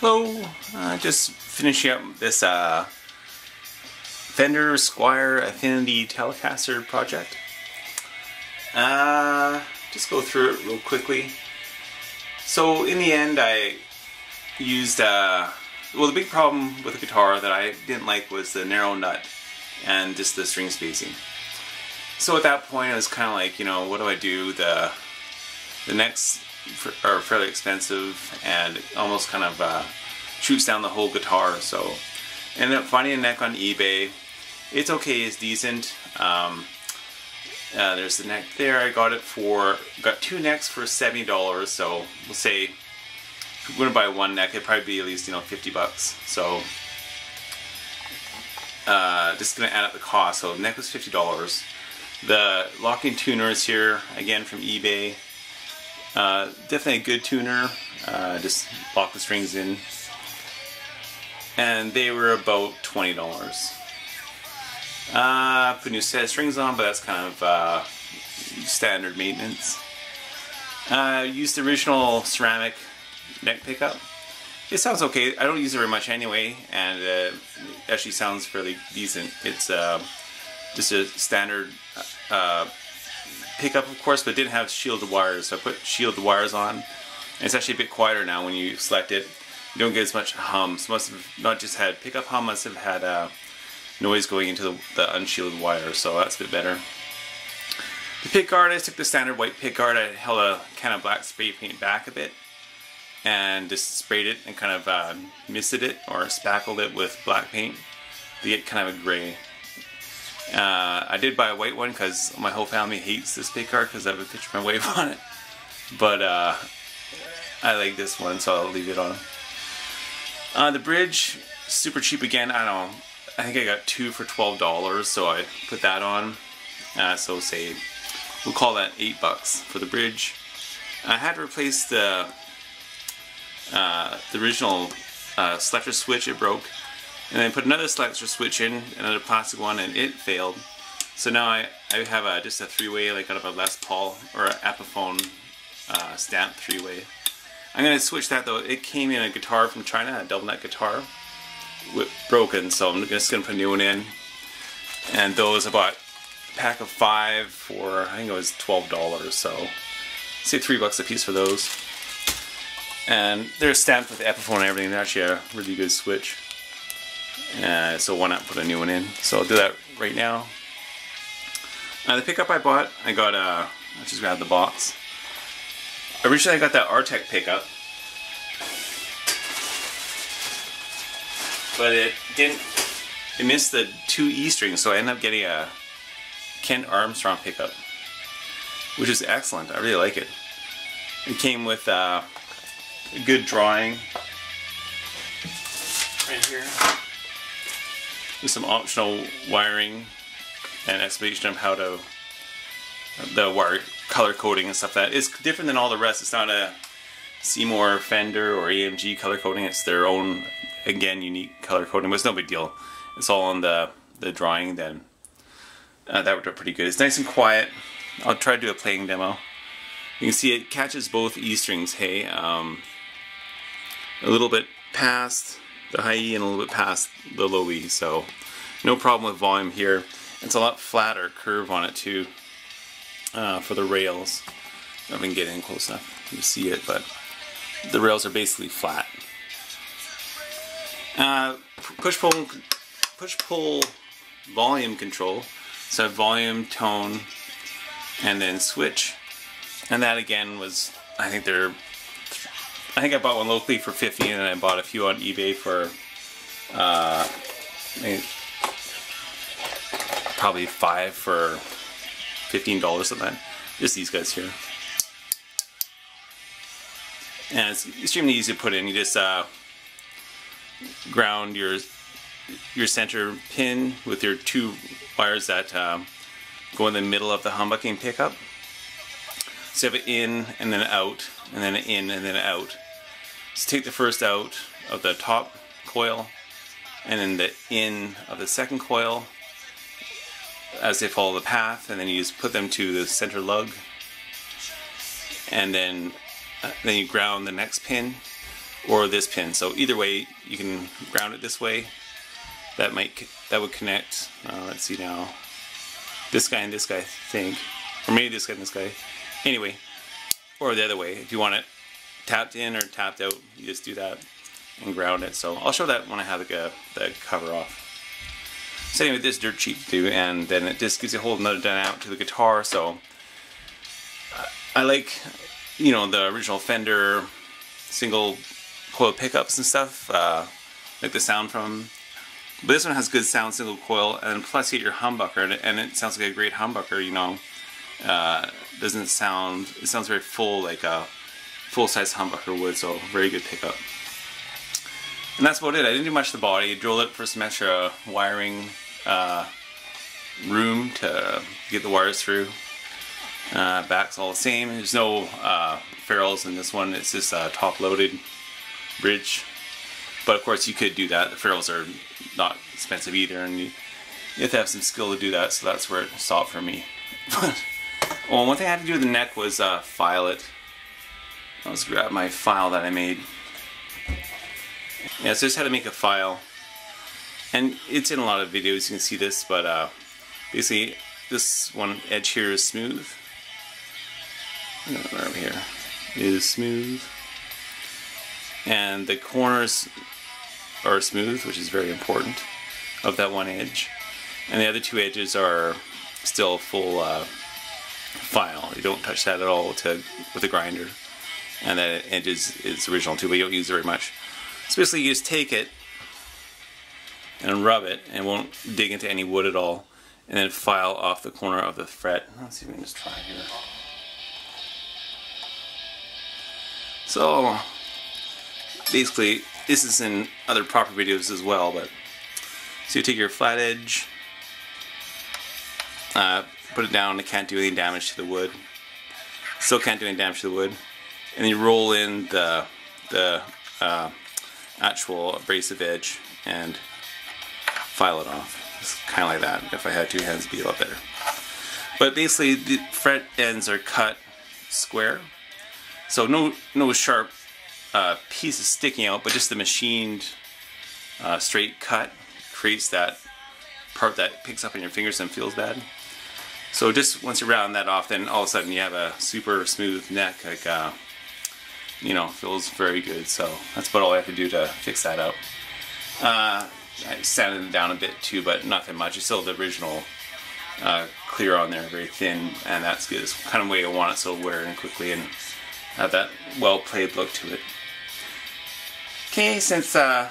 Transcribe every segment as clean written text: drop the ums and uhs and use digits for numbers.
Hello, just finishing up this Fender Squire Affinity Telecaster project. Just go through it real quickly. So in the end I used, well, the big problem with the guitar that I didn't like was the narrow nut and just the string spacing. So at that point I was kind of like, you know, what do I do? The necks are fairly expensive and almost kind of shoots down the whole guitar. So I ended up finding a neck on eBay. It's okay, it's decent. There's the neck there. I got two necks for $70. So we'll say if we're gonna buy one neck, it'd probably be at least, you know, 50 bucks. So just gonna add up the cost. So the neck was $50. The locking tuner is here again from eBay. Definitely a good tuner. Just lock the strings in, and they were about $20. Put a new set of strings on, but that's kind of standard maintenance. Used the original ceramic neck pickup. It sounds okay. I don't use it very much anyway, and it actually sounds fairly decent. It's just a standard pickup, of course, but it didn't have shielded wires, so I put shielded wires on. And it's actually a bit quieter now when you select it. You don't get as much hum. So must have not just had pickup hum, must have had noise going into the unshielded wire, so that's a bit better. The pick guard, I took the standard white pick guard. I held a kind of black spray paint back a bit and just sprayed it and kind of misted it or spackled it with black paint to get kind of a gray. I did buy a white one because my whole family hates this pick guard because I have a picture of my wife on it. But I like this one, so I'll leave it on. The bridge, super cheap again. I don't know. I think I got two for $12, so I put that on. So say we'll call that $8 for the bridge. I had to replace the original selector switch. It broke. And then put another selector switch in, another plastic one, and it failed. So now I have just a three-way, like out of a Les Paul or an Epiphone stamped three-way. I'm going to switch that though. It came in a guitar from China, a double neck guitar, broken. So I'm just going to put a new one in. And those I bought a pack of 5 for, I think it was $12. So say $3 a piece for those. And they're stamped with Epiphone and everything. They're actually a really good switch. So why not put a new one in? So I'll do that right now. The pickup I bought, I got I just grabbed the box. Originally I got that Artec pickup, but it missed the 2 E strings, so I ended up getting a Kent Armstrong pickup, which is excellent. I really like it. It came with a good drawing right here, with some optional wiring and explanation of how to the wire color coding and stuff. That is different than all the rest. It's not a Seymour, Fender, or AMG color coding. It's their own, again, unique color coding, but it's no big deal. It's all on the drawing. Then that worked out pretty good. It's nice and quiet. I'll try to do a playing demo. You can see it catches both E strings. Hey, a little bit past the high E and a little bit past the low E, so no problem with volume here. It's a lot flatter curve on it too, for the rails. I don't know if I can get in close enough to see it, but the rails are basically flat. Push-pull volume control. So volume, tone, and then switch. And that again was, I think I bought one locally for $50, and I bought a few on eBay for probably 5 for $15 something. Just these guys here. And it's extremely easy to put in. You just ground your center pin with your 2 wires that go in the middle of the humbucking pickup. So you have an in and then out, and then an in and then out. So take the first out of the top coil, and then the in of the second coil as they follow the path, and then you just put them to the center lug, and then you ground the next pin or this pin. So either way, you can ground it this way. That would connect. Let's see now. This guy and this guy, I think, or maybe this guy and this guy. Anyway, or the other way. If you want it tapped in or tapped out, you just do that and ground it. So I'll show that when I have the cover off. So anyway, this is dirt cheap to do, and then it just gives you a whole another dynamic to the guitar. So I like, you know, the original Fender single coil pickups and stuff, like the sound from them. But this one has good sound, single coil, and plus you get your humbucker, and it sounds like a great humbucker, you know. It sounds very full, like a full-size humbucker would, so very good pickup. And that's about it. I didn't do much to the body. I drilled it for some extra wiring room to get the wires through. Back's all the same. There's no ferrules in this one. It's just a top-loaded bridge. But of course you could do that. The ferrules are not expensive either, and you have to have some skill to do that, so that's where it stopped for me. Well, one thing I had to do with the neck was file it. Let's grab my file that I made. Yeah, so just how to make a file. And it's in a lot of videos, you can see this, but basically this one edge here is smooth. Where over here is smooth. And the corners are smooth, which is very important, of that one edge. And the other two edges are still full file. You don't touch that at all with a grinder. And that edge is original too, but you don't use it very much. So basically you just take it and rub it, and won't dig into any wood at all, and then file off the corner of the fret. Let's see if we can just try here. So basically, this is in other proper videos as well, but so you take your flat edge, put it down, it can't do any damage to the wood. Still can't do any damage to the wood. And then you roll in the actual abrasive edge and file it off. It's kind of like that. If I had two hands, it'd be a lot better. But basically, the fret ends are cut square, so no sharp pieces sticking out, but just the machined straight cut creates that part that picks up in your fingers and feels bad. So just once you round that off, then all of a sudden you have a super smooth neck, like you know, feels very good. So that's about all I have to do to fix that out. I sanded it down a bit too, but nothing much. It's still the original clear on there, very thin, and that's good. It's kind of the way I want it, so wear in quickly and have that well-played look to it. Okay, since I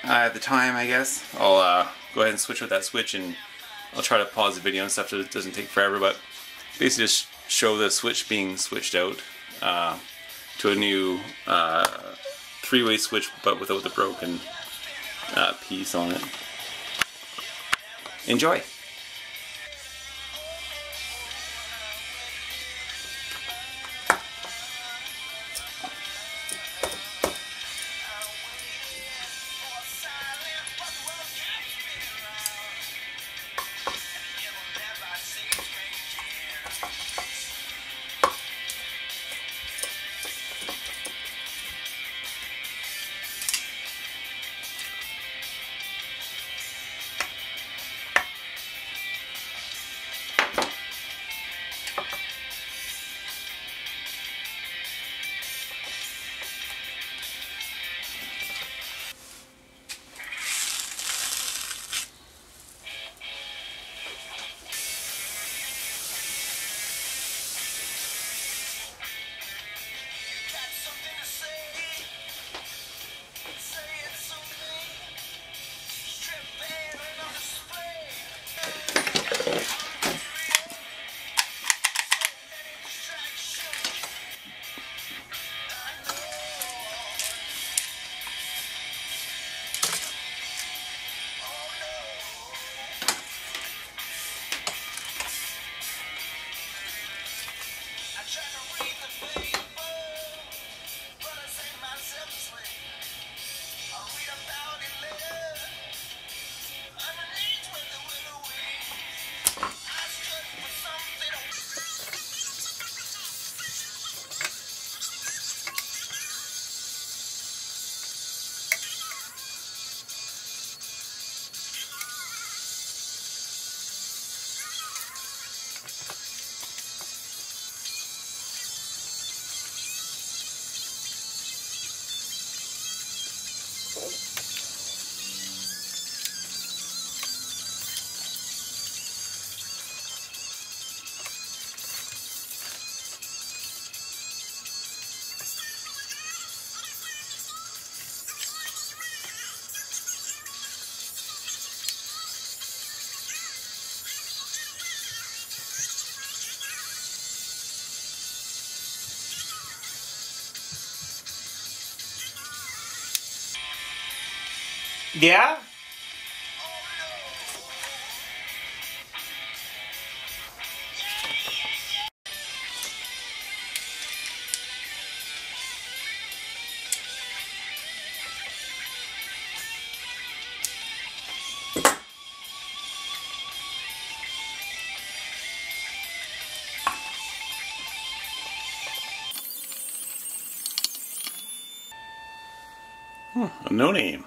have the time, I guess, I'll go ahead and switch with that switch, and I'll try to pause the video and stuff so it doesn't take forever, but basically just show the switch being switched out to a new three-way switch, but without the broken piece on it. Enjoy! Yeah? No name.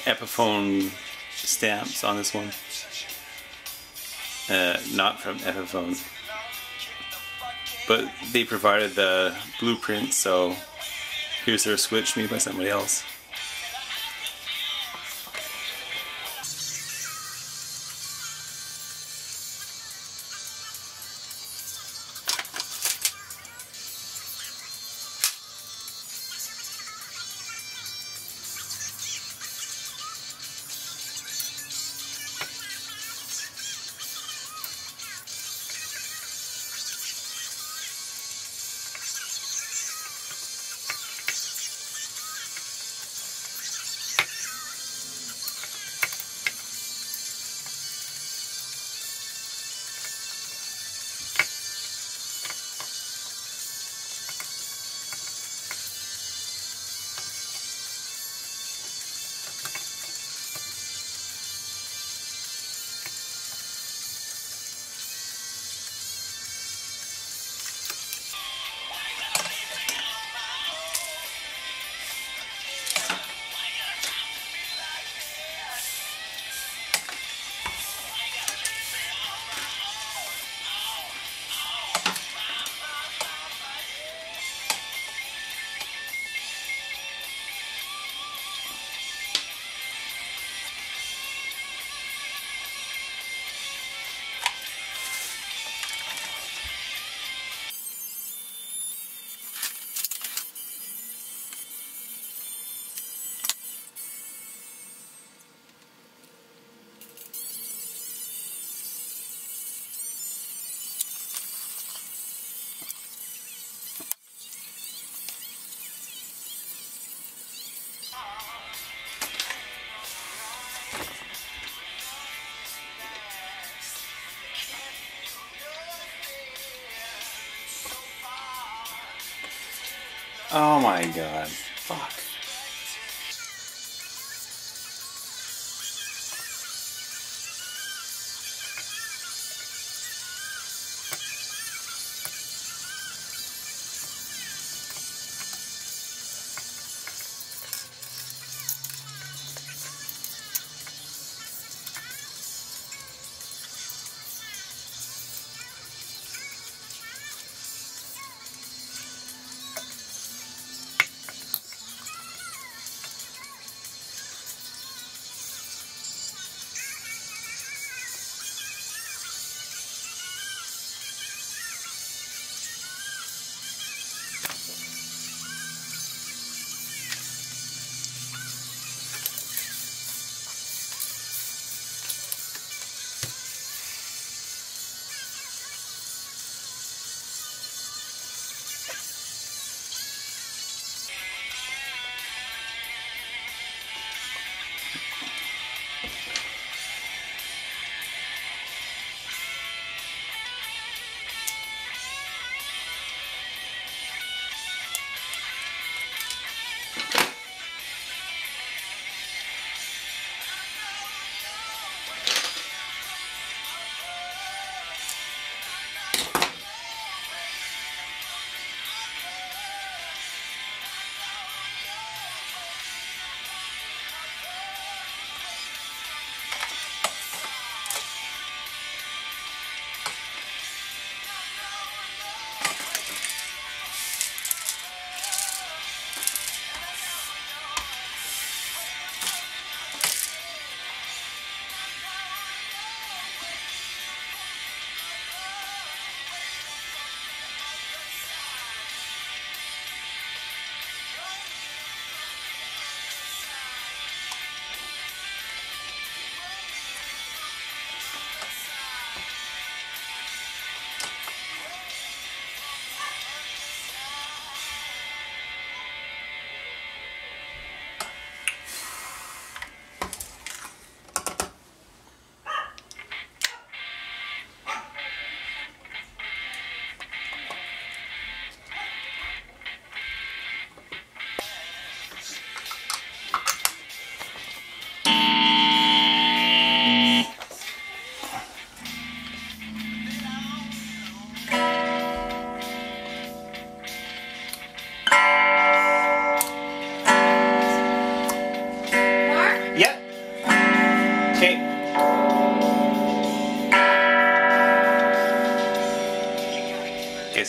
Epiphone stamps on this one. Not from Epiphone. But they provided the blueprint, so here's their switch made by somebody else. Oh my god. Fuck.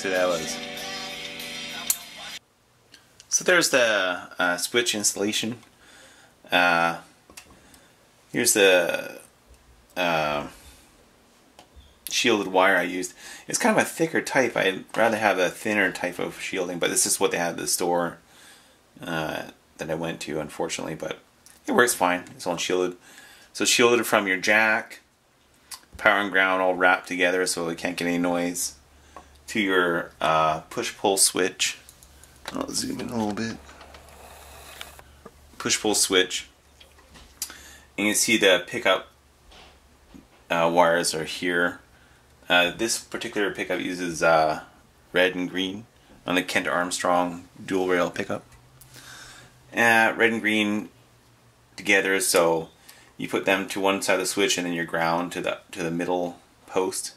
see what that was. So there's the switch installation. Here's the shielded wire I used. It's kind of a thicker type. I'd rather have a thinner type of shielding, but this is what they had at the store that I went to, unfortunately, but it works fine. It's all shielded. So shielded from your jack, power and ground all wrapped together so it can't get any noise, to your push-pull switch. I'll zoom in a little bit. Push-pull switch. And you can see the pickup wires are here. This particular pickup uses red and green on the Kent Armstrong dual rail pickup. Red and green together, so you put them to one side of the switch and then your ground to the middle post,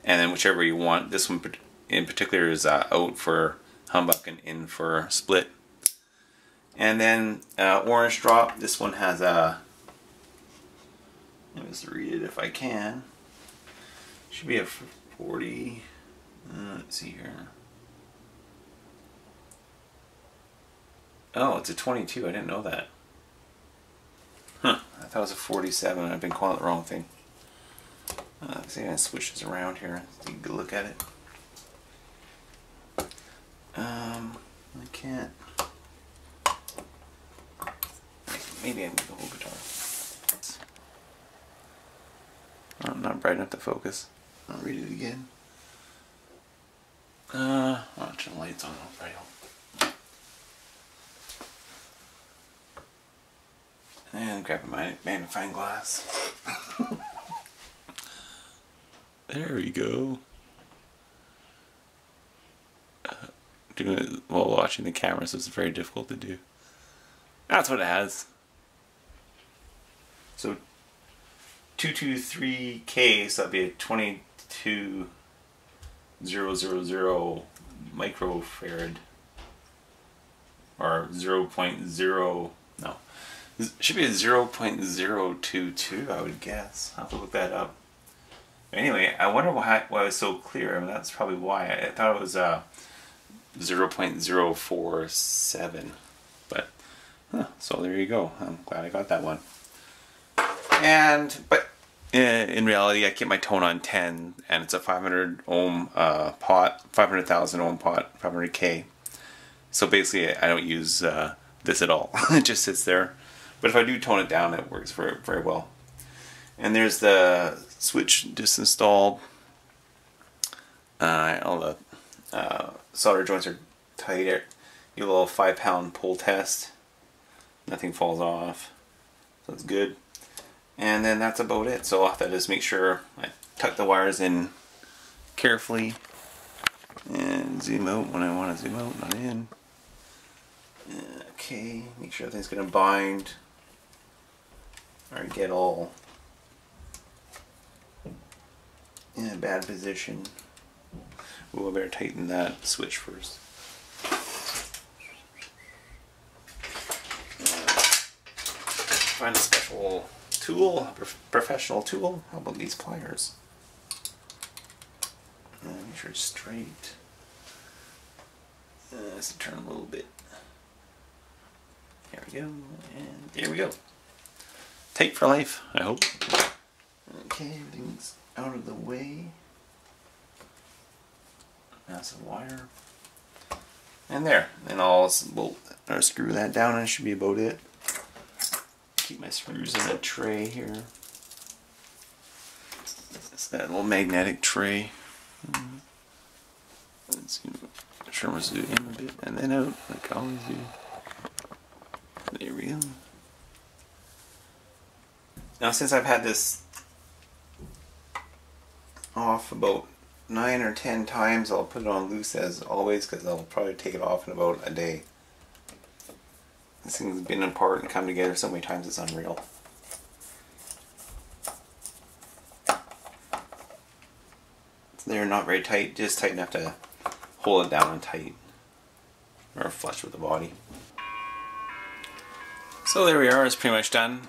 and then whichever you want. This one in particular is out for humbuck and in for split. And then orange drop. This one has a, let me just read it if I can. Should be a 40. Let's see here. Oh, it's a 22. I didn't know that. Huh. I thought it was a 47. I've been calling it the wrong thing. See, I'm going to switch this around here. Take a good look at it. I can't. Maybe I need the whole guitar. Oh, not bright enough to focus. I'll read it again. I'll turn the lights on. And grab my magnifying glass. There we go. Doing it while watching the camera, so it's very difficult to do. That's what it has. So 223K, so that'd be a 22,000 microfarad, or 0.0, no, it should be a 0.022, I would guess. I'll have to look that up. Anyway, I wonder why it was so clear. I mean, that's probably why. I thought it was 0.047, but so there you go. I'm glad I got that one. But in reality, I keep my tone on 10, and it's a 500 ohm pot, 500,000 ohm pot, 500K. So basically, I don't use this at all. It just sits there. But if I do tone it down, it works very, very well. And there's the switch just installed. All the solder joints are tight. You get a little 5-pound pull test. Nothing falls off. So it's good. And then that's about it. So I'll have to just make sure I tuck the wires in carefully and zoom out when I want to zoom out, not in. Okay, make sure everything's going to bind or get all in a bad position. Ooh, I better tighten that switch first. Find a special tool, a professional tool. How about these pliers? Make sure it's straight. Let's turn a little bit. There we go, and there we go. Tight for life, I hope. Okay, everything's out of the way. That's the wire. And there. And I'll bolt or screw that down, and it should be about it. Keep my screws in a tray here. It's that little magnetic tray. Let's see, trim it in a bit and then out, like I always do. There we go. Now, since I've had this off about 9 or 10 times, I'll put it on loose as always, because I'll probably take it off in about a day. This thing's been apart and come together so many times it's unreal. They're not very tight, just tight enough to hold it down and tight, or flush with the body. So there we are, it's pretty much done.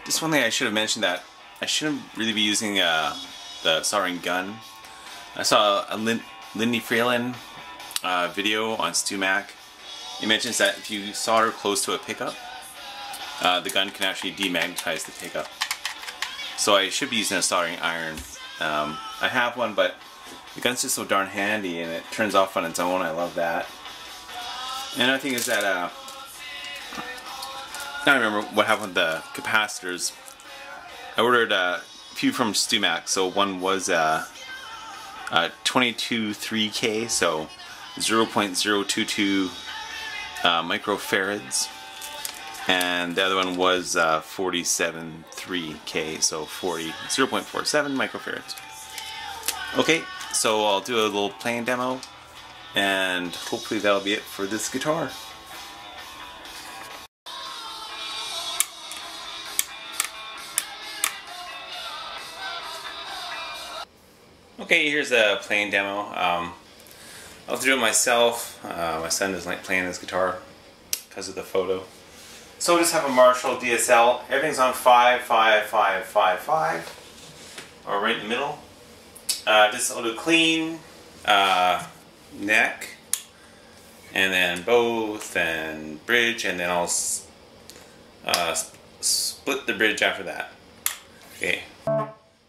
Just one thing I should have mentioned, that I shouldn't really be using the soldering gun. I saw a Lindy Freeland video on StewMac. He mentions that if you solder close to a pickup, the gun can actually demagnetize the pickup. So I should be using a soldering iron. I have one, but the gun's just so darn handy and it turns off on its own. I love that. And another thing is that, I don't remember what happened with the capacitors. I ordered a few from StewMac. So one was 22.3K, so 0.022 microfarads. And the other one was 47.3K, so 0.47 microfarads. Okay, so I'll do a little playing demo, and hopefully that'll be it for this guitar. Okay, here's a playing demo. I'll do it myself. My son doesn't like playing his guitar because of the photo. So we'll just have a Marshall DSL. Everything's on 5, 5, 5, 5, 5, or right in the middle. Just I'll do clean, neck, and then both, and bridge, and then I'll split the bridge after that. Okay.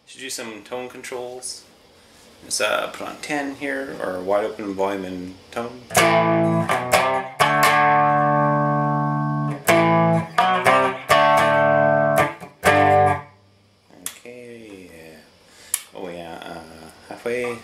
Should do some tone controls. Just put on 10 here, or wide open volume and tone. Okay, yeah. Oh yeah, halfway.